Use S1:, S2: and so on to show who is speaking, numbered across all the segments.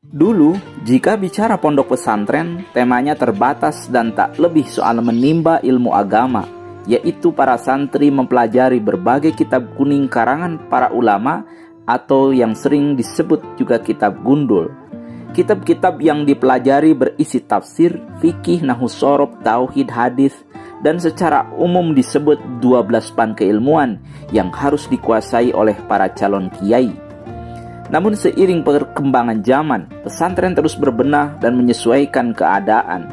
S1: Dulu, jika bicara pondok pesantren, temanya terbatas dan tak lebih soal menimba ilmu agama, yaitu para santri mempelajari berbagai kitab kuning karangan para ulama atau yang sering disebut juga kitab gundul. Kitab-kitab yang dipelajari berisi tafsir, fikih, nahwu shorof, tauhid, hadis, dan secara umum disebut 12 pan keilmuan yang harus dikuasai oleh para calon kiai. Namun seiring perkembangan zaman, pesantren terus berbenah dan menyesuaikan keadaan.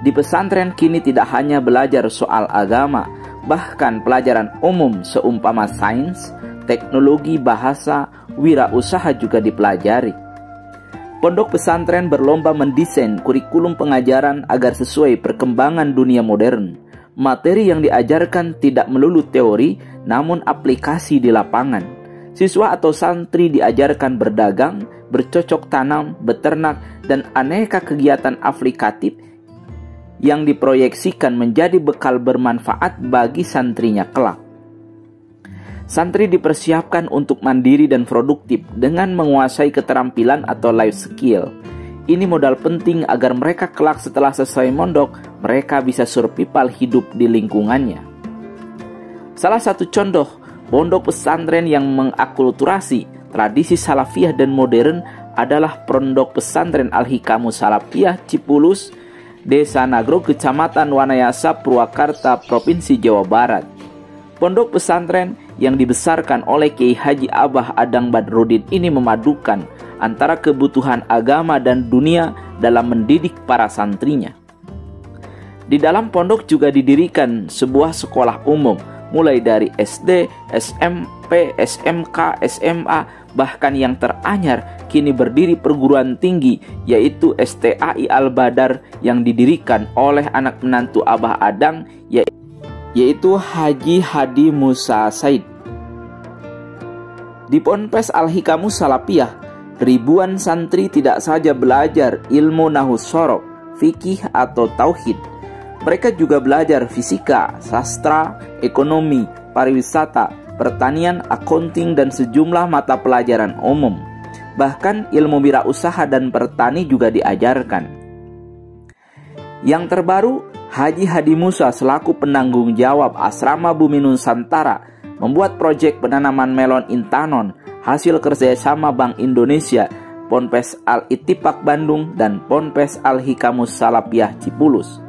S1: Di pesantren kini tidak hanya belajar soal agama, bahkan pelajaran umum seumpama sains, teknologi, bahasa, wirausaha juga dipelajari. Pondok pesantren berlomba mendesain kurikulum pengajaran agar sesuai perkembangan dunia modern. Materi yang diajarkan tidak melulu teori, namun aplikasi di lapangan. Siswa atau santri diajarkan berdagang, bercocok tanam, beternak, dan aneka kegiatan aplikatif yang diproyeksikan menjadi bekal bermanfaat bagi santrinya kelak. Santri dipersiapkan untuk mandiri dan produktif dengan menguasai keterampilan atau life skill. Ini modal penting agar mereka kelak setelah selesai mondok, mereka bisa survival hidup di lingkungannya. Salah satu contoh pondok pesantren yang mengakulturasi tradisi salafiyah dan modern adalah Pondok Pesantren Al-Hikamus Salafiyah Cipulus, Desa Nagro, Kecamatan Wanayasa, Purwakarta, Provinsi Jawa Barat. Pondok pesantren yang dibesarkan oleh Kiai Haji Abah Adang Badrudin ini memadukan antara kebutuhan agama dan dunia dalam mendidik para santrinya. Di dalam pondok juga didirikan sebuah sekolah umum, mulai dari SD, SMP, SMK, SMA, bahkan yang teranyar kini berdiri perguruan tinggi, yaitu STAI Al-Badar yang didirikan oleh anak menantu Abah Adang, yaitu Haji Hadi Musa Said. Di Ponpes Al-Hikamus Salafiyah, ribuan santri tidak saja belajar ilmu nahwu shorof, fikih atau tauhid. Mereka juga belajar fisika, sastra, ekonomi, pariwisata, pertanian, akunting, dan sejumlah mata pelajaran umum. Bahkan ilmu wirausaha dan pertani juga diajarkan. Yang terbaru, Haji Hadi Musa selaku penanggung jawab Asrama Bumi Nusantara membuat proyek penanaman melon intanon hasil kerjasama Bank Indonesia, Ponpes Al-Ittifaq Bandung, dan Ponpes Al-Hikamus Salafiyah Cipulus.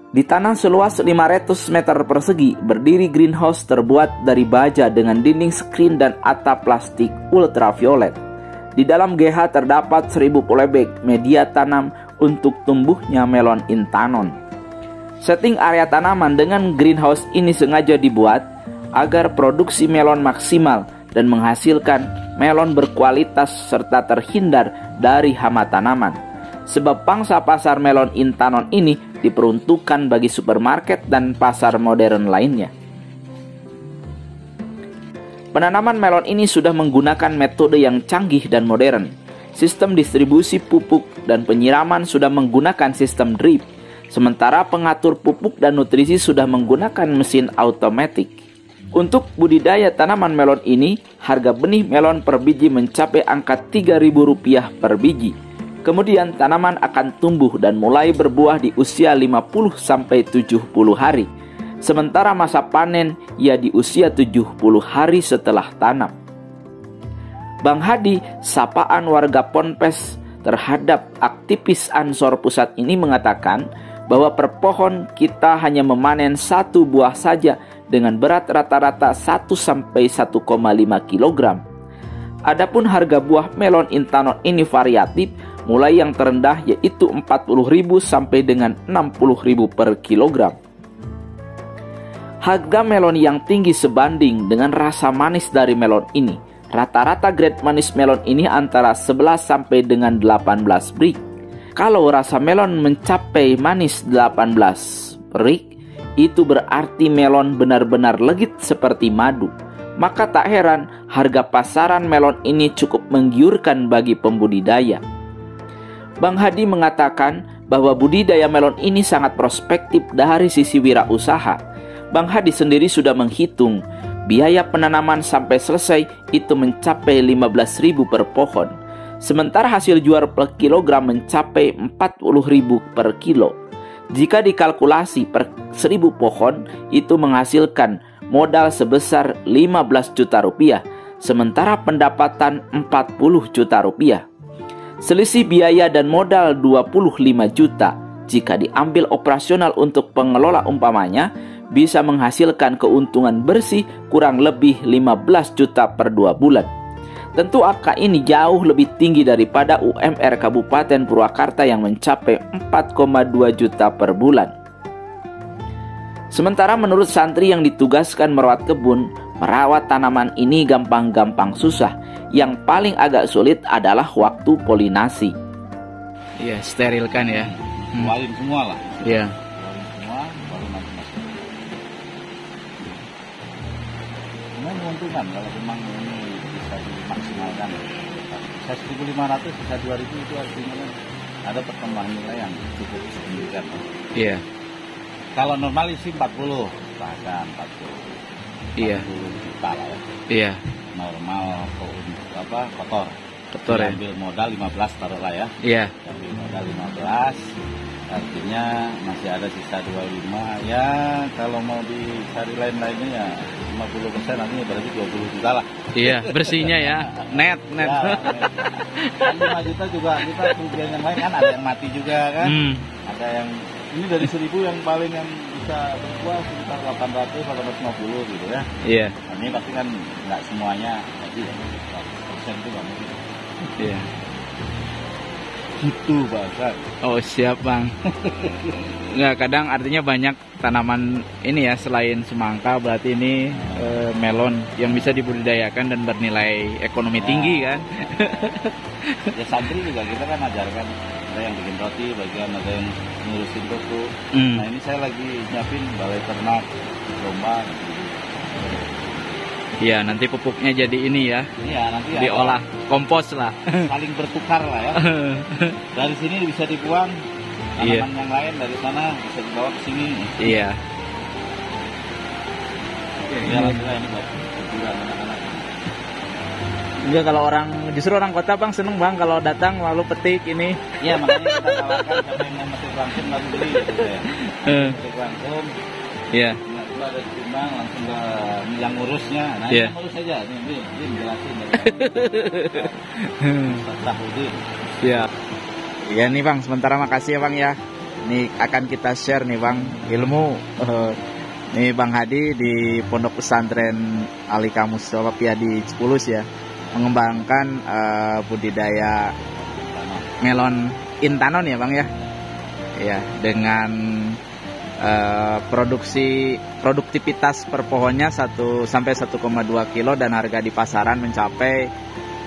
S1: Di tanah seluas 500 meter persegi berdiri greenhouse terbuat dari baja dengan dinding screen dan atap plastik ultraviolet. Di dalam GH terdapat 1000 polybag media tanam untuk tumbuhnya melon intanon. Setting area tanaman dengan greenhouse ini sengaja dibuat agar produksi melon maksimal dan menghasilkan melon berkualitas serta terhindar dari hama tanaman. Sebab pangsa pasar melon intanon ini diperuntukkan bagi supermarket dan pasar modern lainnya. Penanaman melon ini sudah menggunakan metode yang canggih dan modern. Sistem distribusi pupuk dan penyiraman sudah menggunakan sistem drip, sementara pengatur pupuk dan nutrisi sudah menggunakan mesin automatik. Untuk budidaya tanaman melon ini, harga benih melon per biji mencapai angka Rp3.000 per biji. Kemudian tanaman akan tumbuh dan mulai berbuah di usia 50-70 hari. Sementara masa panen ia di usia 70 hari setelah tanam. Bang Hadi, sapaan warga Ponpes terhadap aktivis Ansor Pusat ini mengatakan bahwa per pohon kita hanya memanen 1 buah saja dengan berat rata-rata 1-1,5 kg. Adapun harga buah melon intanon ini variatif, mulai yang terendah yaitu Rp40.000 sampai dengan Rp60.000 per kilogram. Harga melon yang tinggi sebanding dengan rasa manis dari melon ini. Rata-rata grade manis melon ini antara 11 sampai dengan 18 brik. Kalau rasa melon mencapai manis 18 brik, itu berarti melon benar-benar legit seperti madu. Maka tak heran harga pasaran melon ini cukup menggiurkan bagi pembudidaya. Bang Hadi mengatakan bahwa budidaya melon ini sangat prospektif dari sisi wirausaha. Bang Hadi sendiri sudah menghitung Biaya penanaman sampai selesai itu mencapai 15.000 per pohon. Sementara hasil jual per kilogram mencapai 40.000 per kilo. Jika dikalkulasi per 1.000 pohon, itu menghasilkan modal sebesar 15 juta rupiah, sementara pendapatan 40 juta rupiah. Selisih biaya dan modal 25 juta jika diambil operasional untuk pengelola umpamanya bisa menghasilkan keuntungan bersih kurang lebih 15 juta per 2 bulan. Tentu angka ini jauh lebih tinggi daripada UMR Kabupaten Purwakarta yang mencapai 4,2 juta per bulan. Sementara menurut santri yang ditugaskan merawat kebun, merawat tanaman ini gampang-gampang susah. Yang paling agak sulit adalah waktu polinasi.
S2: Iya, sterilkan ya.
S3: Keluarin semua lah.
S2: Iya.
S3: Keluarin semua, baru nanti masuk. Memang menguntungkan kalau memang ini bisa dimaksimalkan. Bisa 1.500, bisa 2.000 itu artinya kan ada pertambahan nilai yang cukup signifikan.
S2: Iya.
S3: Kalau normal sih 40, bahkan 40.
S2: Iya.
S3: 40 juta lah ya.
S2: Iya.
S3: Normal kotor.
S2: Kotor ya.
S3: Ambil modal 15 taruh lah ya.
S2: Iya.
S3: Ambil modal 15, artinya masih ada sisa 25. Ya kalau mau dicari lain-lainnya ya 50%, artinya berarti 20 juta lah.
S2: Iya, bersihnya ya. Net.
S3: Ya, kan 5 juta juga kita kerugian yang lain kan, ada yang mati juga kan. Ada yang ini dari 1.000 yang paling yang bisa berbuah sekitar 800-850 gitu ya.
S2: Iya.
S3: Nah, ini pasti kan nggak semuanya jadi ya, 100% itu nggak mungkin.
S2: Iya.
S3: Gitu bahasa.
S2: Oh, siap, Bang. Nggak, kadang artinya banyak tanaman ini ya, selain semangka berarti ini melon yang bisa dibudidayakan dan bernilai ekonomi tinggi kan.
S3: Ya santri juga kita kan ajarkan, ada yang bikin roti, bagian ada yang ngurusin toko. Nah ini saya lagi nyiapin balai ternak domba.
S2: Iya, nanti pupuknya jadi ini ya.
S3: Iya, nanti
S2: diolah kompos lah.
S3: Saling bertukar lah ya. Dari sini bisa dibuang, tanaman yang lain dari sana bisa dibawa ke sini.
S2: Iya.
S3: Ya alhamdulillah ini buat hiburan anak-anak.
S2: Juga kalau justru orang kota Bang seneng Bang kalau datang lalu petik ini.
S3: Iya, makanya kita tawarkan siapa yang mau metik langsung lalu beli gitu ya. Metik langsung.
S2: Iya.
S3: Itu ada di timbang langsung ke yang ngurusnya. Nah,
S2: yang
S3: ngurus aja nih, jelasin. Sahudin.
S2: Iya. Iya nih Bang, sementara makasih ya Bang ya. Ini akan kita share nih Bang ilmu. Nih Bang Hadi di Pondok Pesantren Alika Mustofa di Cikulus ya, mengembangkan budidaya melon intanon ya Bang ya. Ya, dengan produktivitas per pohonnya 1 sampai 1,2 kilo dan harga di pasaran mencapai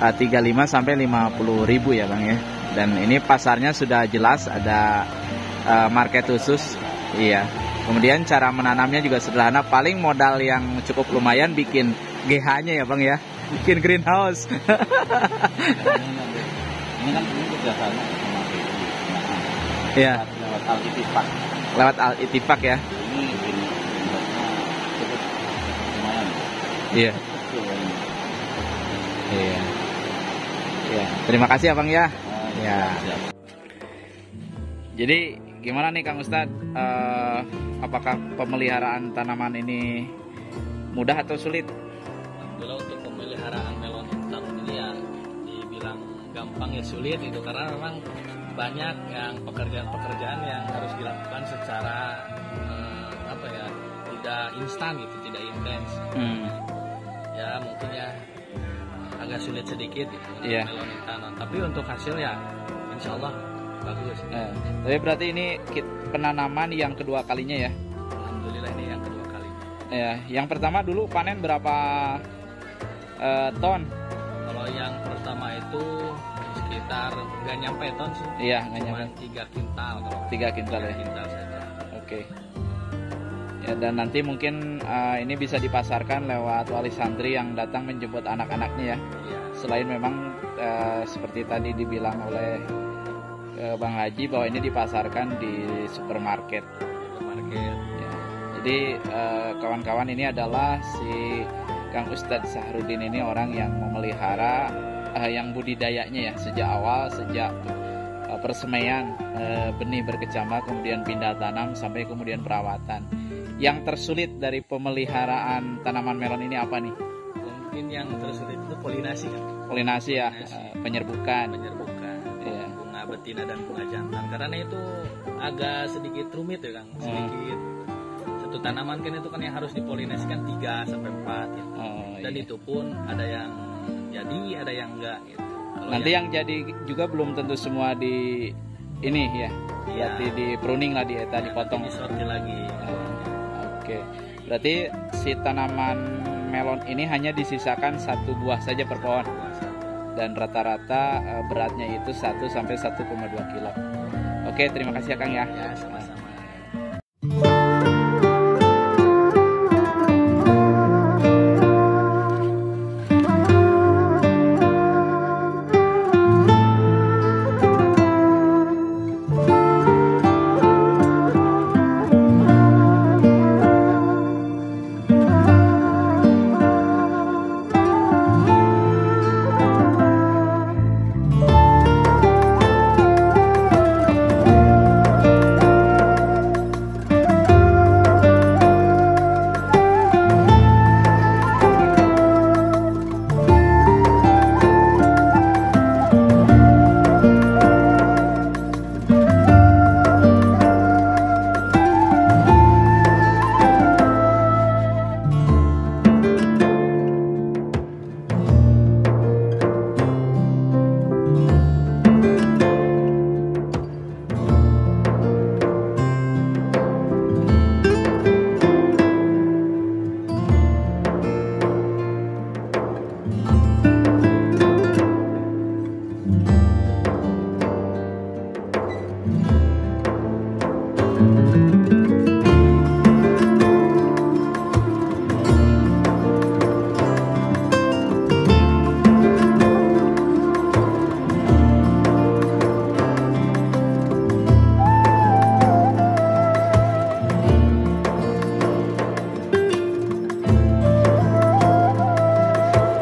S2: 35 sampai 50 ribu ya Bang ya. Dan ini pasarnya sudah jelas, ada market khusus. Iya. Kemudian cara menanamnya juga sederhana, paling modal yang cukup lumayan bikin GH-nya ya Bang ya. Bikin greenhouse.
S3: Ini kan kerjasama sama
S2: Iya.
S3: Lewat Al-Ittifaq.
S2: Lewat Al-Ittifaq ya.
S3: Ini cukup lumayan.
S2: Iya. Iya. Iya. Terima kasih ya Bang ya. Ya. Jadi gimana nih Kang Ustadz? Apakah pemeliharaan tanaman ini mudah atau sulit?
S4: Alhamdulillah untuk pemeliharaan melon intanon ini ya dibilang gampang ya sulit itu, karena memang banyak yang pekerjaan-pekerjaan yang harus dilakukan secara tidak instan gitu, tidak intens. Ya mungkin ya agak sulit sedikit gitu melon intanon, tapi untuk hasil ya insya Allah bagus.
S2: Tapi berarti ini penanaman yang kedua kalinya ya?
S4: Alhamdulillah ini yang kedua kali.
S2: Ya, yang pertama dulu panen berapa ton?
S4: Kalau yang pertama itu sekitar nggak nyampe ton sih.
S2: Iya, nggak nyampe.
S4: 3 kintal kalau.
S2: 3 kintal ya.
S4: Kintal saja.
S2: Oke. Ya, dan nanti mungkin ini bisa dipasarkan lewat wali santri yang datang menjemput anak-anaknya ya.
S4: Iya.
S2: Selain memang seperti tadi dibilang oleh Bang Haji bahwa ini dipasarkan di supermarket.
S4: Supermarket.
S2: Ya. Jadi kawan-kawan, ini adalah si Kang Ustadz Sahrudin ini orang yang memelihara yang budidayanya ya sejak awal, sejak persemaian benih berkecambah, kemudian pindah tanam sampai kemudian perawatan. Yang tersulit dari pemeliharaan tanaman melon ini apa nih?
S4: Mungkin yang tersulit itu polinasi kan.
S2: Polinasi ya, penyerbukan.
S4: Ya. Bunga betina dan bunga jantan. Karena itu agak sedikit rumit ya Kang. Sedikit satu tanaman kan itu kan yang harus dipolinasikan 3 sampai 4 gitu. Dan itu pun ada yang jadi, ada yang enggak gitu.
S2: Nanti yang jadi juga belum tentu semua di ini ya. Berarti di pruning lah, dipotong.
S4: Disortir lagi.
S2: Oke. Berarti si tanaman melon ini hanya disisakan 1 buah saja per pohon. Dan rata-rata beratnya itu 1 sampai 1,2 kilo. Oke, terima kasih ya Kang ya.
S4: Ya, sama-sama.